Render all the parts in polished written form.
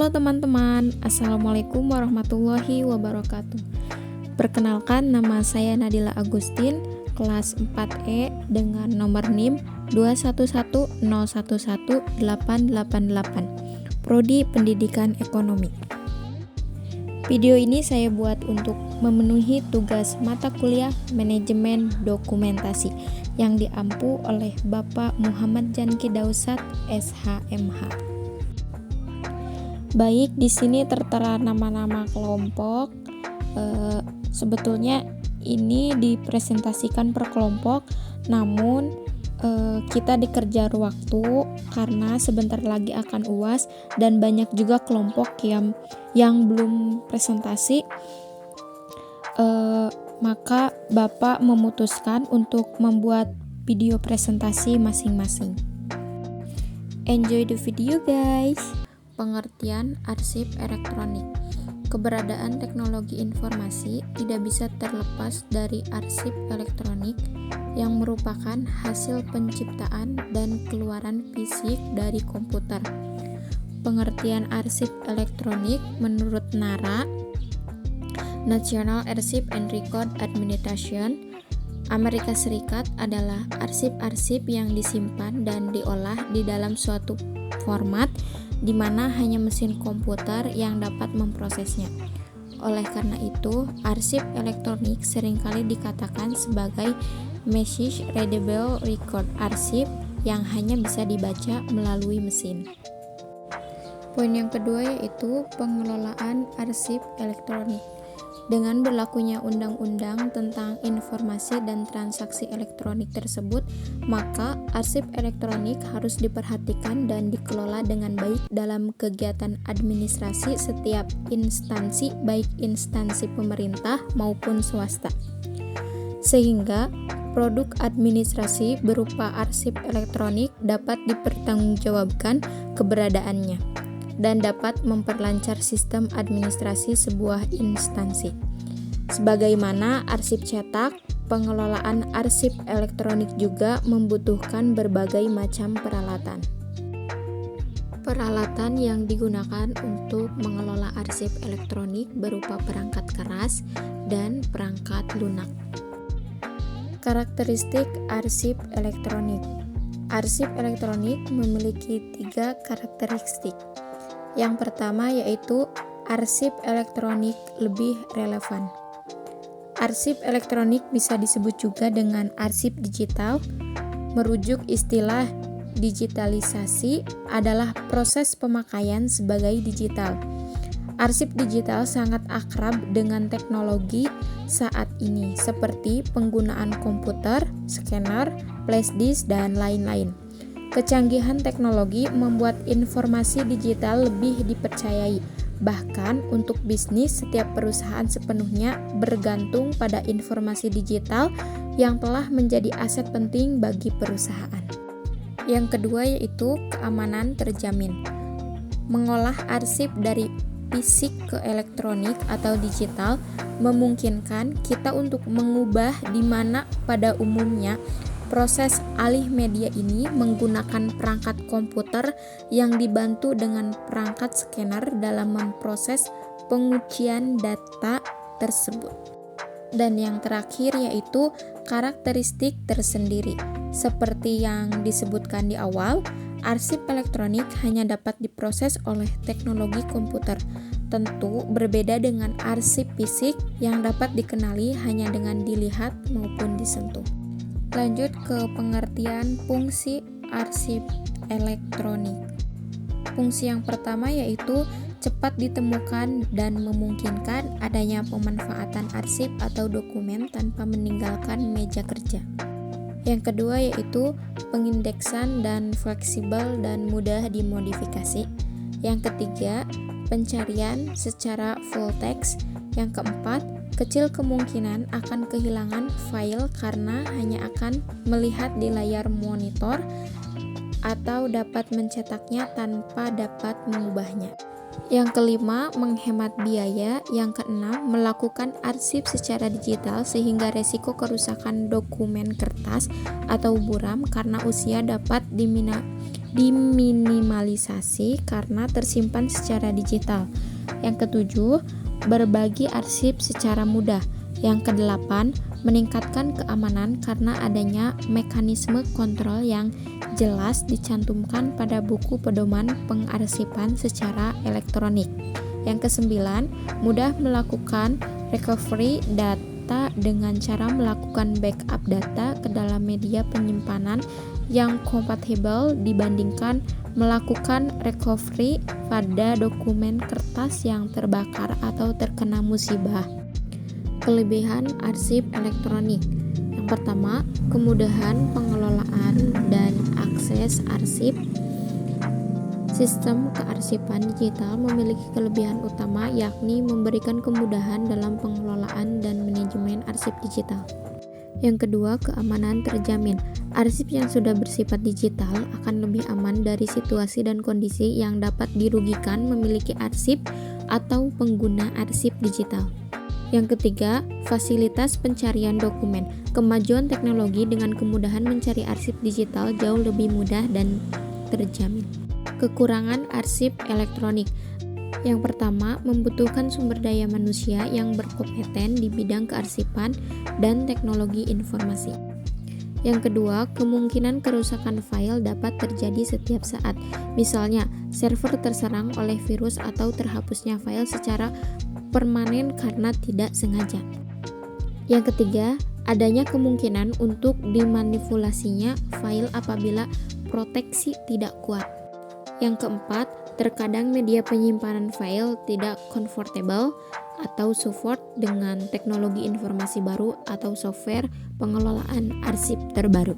Halo teman-teman, Assalamualaikum warahmatullahi wabarakatuh. Perkenalkan, nama saya Nadila Agustin, kelas 4E dengan nomor NIM 2101118888, Prodi Pendidikan Ekonomi. Video ini saya buat untuk memenuhi tugas mata kuliah Manajemen Dokumentasi yang diampu oleh Bapak Muhammad Janki Dausat, SHMH. Baik, di sini tertera nama-nama kelompok. Sebetulnya ini dipresentasikan per kelompok, namun kita dikejar waktu karena sebentar lagi akan UAS dan banyak juga kelompok yang belum presentasi. Maka Bapak memutuskan untuk membuat video presentasi masing-masing. Enjoy the video, guys. Pengertian arsip elektronik. Keberadaan teknologi informasi tidak bisa terlepas dari arsip elektronik yang merupakan hasil penciptaan dan keluaran fisik dari komputer. Pengertian arsip elektronik menurut NARA, National Archive and Record Administration, Amerika Serikat adalah arsip-arsip yang disimpan dan diolah di dalam suatu format di mana hanya mesin komputer yang dapat memprosesnya. Oleh karena itu, arsip elektronik seringkali dikatakan sebagai message readable record arsip yang hanya bisa dibaca melalui mesin. Poin yang kedua yaitu pengelolaan arsip elektronik. Dengan berlakunya Undang-Undang tentang Informasi dan Transaksi Elektronik tersebut, maka arsip elektronik harus diperhatikan dan dikelola dengan baik dalam kegiatan administrasi setiap instansi, baik instansi pemerintah maupun swasta. Sehingga produk administrasi berupa arsip elektronik dapat dipertanggungjawabkan keberadaannya dan dapat memperlancar sistem administrasi sebuah instansi. Sebagaimana arsip cetak, pengelolaan arsip elektronik juga membutuhkan berbagai macam peralatan. Peralatan yang digunakan untuk mengelola arsip elektronik berupa perangkat keras dan perangkat lunak. Karakteristik arsip elektronik. Arsip elektronik memiliki 3 karakteristik. Yang pertama yaitu arsip elektronik lebih relevan. Arsip elektronik bisa disebut juga dengan arsip digital. Merujuk istilah digitalisasi adalah proses pemakaian sebagai digital. Arsip digital sangat akrab dengan teknologi saat ini seperti penggunaan komputer, scanner, flash disk, dan lain-lain. Kecanggihan teknologi membuat informasi digital lebih dipercayai. Bahkan untuk bisnis, setiap perusahaan sepenuhnya bergantung pada informasi digital yang telah menjadi aset penting bagi perusahaan. Yang kedua yaitu keamanan terjamin. Mengolah arsip dari fisik ke elektronik atau digital memungkinkan kita untuk mengubah di mana pada umumnya proses alih media ini menggunakan perangkat komputer yang dibantu dengan perangkat scanner dalam memproses pengujian data tersebut. Dan yang terakhir yaitu karakteristik tersendiri. Seperti yang disebutkan di awal, arsip elektronik hanya dapat diproses oleh teknologi komputer. Tentu berbeda dengan arsip fisik yang dapat dikenali hanya dengan dilihat maupun disentuh. Lanjut ke pengertian fungsi arsip elektronik. Fungsi yang pertama yaitu cepat ditemukan dan memungkinkan adanya pemanfaatan arsip atau dokumen tanpa meninggalkan meja kerja. Yang kedua yaitu pengindeksan dan fleksibel dan mudah dimodifikasi. Yang ketiga, pencarian secara full text. Yang keempat, kecil kemungkinan akan kehilangan file karena hanya akan melihat di layar monitor atau dapat mencetaknya tanpa dapat mengubahnya. Yang kelima, menghemat biaya. Yang keenam, melakukan arsip secara digital sehingga resiko kerusakan dokumen kertas atau buram karena usia dapat diminimalisasi karena tersimpan secara digital. Yang ketujuh, berbagi arsip secara mudah. Yang kedelapan, meningkatkan keamanan karena adanya mekanisme kontrol yang jelas dicantumkan pada buku pedoman pengarsipan secara elektronik. Yang kesembilan, mudah melakukan recovery data dengan cara melakukan backup data ke dalam media penyimpanan yang kompatibel dibandingkan melakukan recovery pada dokumen kertas yang terbakar atau terkena musibah. Kelebihan arsip elektronik. Yang pertama, kemudahan pengelolaan dan akses arsip. Sistem kearsipan digital memiliki kelebihan utama yakni memberikan kemudahan dalam pengelolaan dan manajemen arsip digital. Yang kedua, keamanan terjamin. Arsip yang sudah bersifat digital akan lebih aman dari situasi dan kondisi yang dapat dirugikan memiliki arsip atau pengguna arsip digital. Yang ketiga, fasilitas pencarian dokumen. Kemajuan teknologi dengan kemudahan mencari arsip digital jauh lebih mudah dan terjamin. Kekurangan arsip elektronik. Yang pertama, membutuhkan sumber daya manusia yang berkompeten di bidang kearsipan dan teknologi informasi. Yang kedua, kemungkinan kerusakan file dapat terjadi setiap saat. Misalnya, server terserang oleh virus atau terhapusnya file secara permanen karena tidak sengaja. Yang ketiga, adanya kemungkinan untuk dimanipulasinya file apabila proteksi tidak kuat. Yang keempat, terkadang media penyimpanan file tidak comfortable atau support dengan teknologi informasi baru atau software pengelolaan arsip terbaru.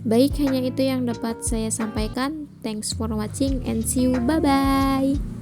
Baik, hanya itu yang dapat saya sampaikan. Thanks for watching and see you. Bye-bye.